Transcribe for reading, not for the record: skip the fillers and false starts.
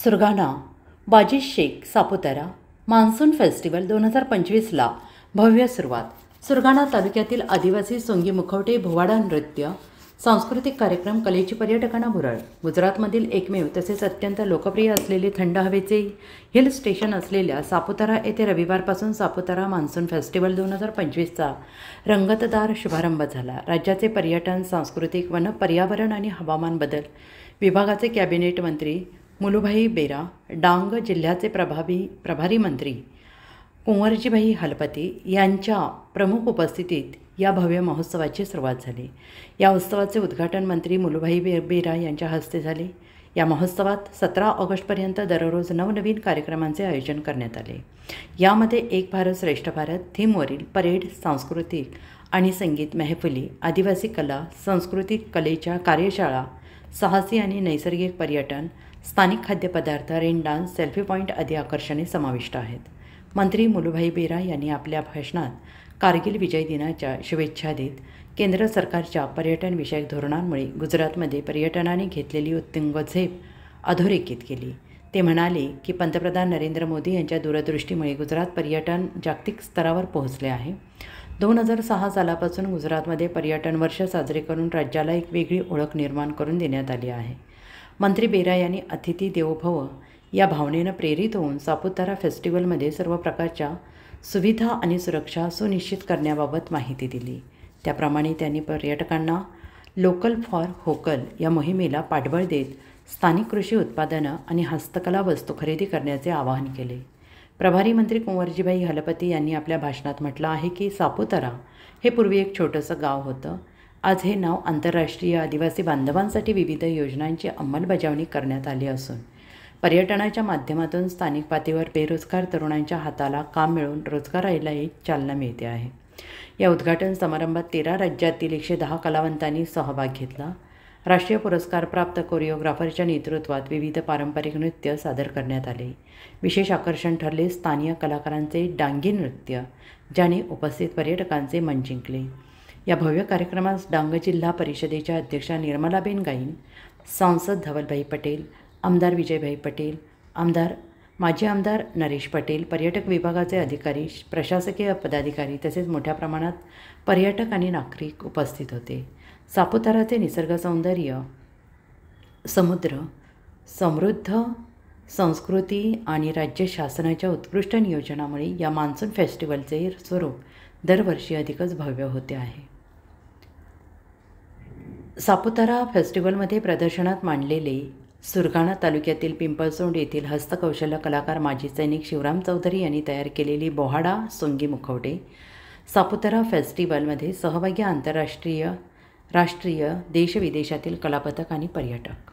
सुरगाणा बाजी Shaikh Saputara monsoon festival 2025ला भव्य सुरुवात. सुरगाणा तालुक्यातील आदिवासी सोंगी मुखवटे भोवाडा नृत्य सांस्कृतिक कार्यक्रम कलेची पर्यटकांना भुरळ. गुजरातमधील एकमेव तसेच अत्यंत लोकप्रिय असलेले थंड हवेचे हिल स्टेशन असलेल्या सापुतारा येथे रविवारपासून सापुतारा मान्सून फेस्टिवल 2025चा रंगतदार शुभारंभ झाला. राज्याचे पर्यटन, सांस्कृतिक, वन, पर्यावरण आणि हवामान बदल विभागाचे कॅबिनेट मंत्री मुलुभाई बेरा, डांग जिल्ह्याचे प्रभारी मंत्री कुंवरजीभाई हलपती यांच्या प्रमुख उपस्थितीत या भव्य महोत्सवाची सुरुवात झाली. या उत्सवाचे उद्घाटन मंत्री मुलुभाई बेरा यांच्या हस्ते झाले. या महोत्सवात 17 ऑगस्टपर्यंत दररोज नवनवीन कार्यक्रमांचे आयोजन करण्यात आले. यामध्ये एक भारत श्रेष्ठ भारत थीमवरील परेड, सांस्कृतिक आणि संगीत महफिली, आदिवासी कला, सांस्कृतिक कलेच्या कार्यशाळा, साहसी आणि नैसर्गिक पर्यटन, स्थानिक खाद्यपदार्थ, रेन डान्स, सेल्फी पॉईंट आदी आकर्षणे समाविष्ट आहेत. मंत्री मुलुभाई बेरा यांनी आपल्या भाषणात कारगिल विजय दिनाच्या शुभेच्छा देत केंद्र सरकारच्या पर्यटनविषयक धोरणांमुळे गुजरातमध्ये पर्यटनाने घेतलेली उत्तुंग झेप अधोरेखित केली. ते म्हणाले की पंतप्रधान नरेंद्र मोदी यांच्या दूरदृष्टीमुळे गुजरात पर्यटन जागतिक स्तरावर पोहोचले आहे. 2006 सालापासून गुजरातमध्ये पर्यटन वर्ष साजरे करून राज्याला एक वेगळी ओळख निर्माण करून देण्यात आली आहे. मंत्री बेरा यांनी अतिथी देवो भव या भावनेनं प्रेरित होऊन सापुतारा फेस्टिवलमध्ये सर्व प्रकारच्या सुविधा आणि सुरक्षा सुनिश्चित करण्याबाबत माहिती दिली. त्याप्रमाणे त्यांनी पर्यटकांना लोकल फॉर व्होकल या मोहिमेला पाठबळ देत स्थानिक कृषी उत्पादनं आणि हस्तकला वस्तू खरेदी करण्याचे आवाहन केले. प्रभारी मंत्री कुंवरजीभाई हलपती यांनी आपल्या भाषणात म्हटलं आहे की सापुतारा हे पूर्वी एक छोटंसं गाव होतं. आज हे नाव आंतरराष्ट्रीय आदिवासी बांधवांसाठी विविध योजनांची अंमलबजावणी करण्यात आली असून पर्यटनाच्या माध्यमातून स्थानिक पातळीवर बेरोजगार तरुणांच्या हाताला काम मिळून रोजगारालाही चालना मिळते आहे. या उद्घाटन समारंभात 13 राज्यातील 110 कलावंतांनी सहभाग घेतला. राष्ट्रीय पुरस्कारप्राप्त कोरिओग्राफरच्या नेतृत्वात विविध पारंपरिक नृत्य सादर करण्यात आले. विशेष आकर्षण ठरले स्थानीय कलाकारांचे डांगी नृत्य, ज्याने उपस्थित पर्यटकांचे मन जिंकले. या भव्य कार्यक्रमास डांग जिल्हा परिषदेच्या अध्यक्षा निर्मलाबेन गाईन, सांसद धवलभाई पटेल, आमदार विजयभाई पटेल, माजी आमदार नरेश पटेल, पर्यटक विभागाचे अधिकारी, प्रशासकीय पदाधिकारी तसेच मोठ्या प्रमाणात पर्यटक आणि नागरिक उपस्थित होते. सापुताराचे निसर्ग सौंदर्य, समुद्र, समृद्ध संस्कृती आणि राज्य शासनाच्या उत्कृष्ट नियोजनामुळे या मान्सून फेस्टिवलचे स्वरूप दरवर्षी अधिकच भव्य होते आहे. सापुतारा फेस्टिवलमध्ये प्रदर्शनात मांडलेले सुरगाणा तालुक्यातील पिंपळसोंड येथील हस्तकौशल्य कलाकार माजी सैनिक शिवराम चौधरी यांनी तयार केलेली बोहाडा सोंगी मुखवटे सापुतारा फेस्टिवलमध्ये सहभागी आंतरराष्ट्रीय, राष्ट्रीय, देशविदेशातील कलापथक आणि पर्यटक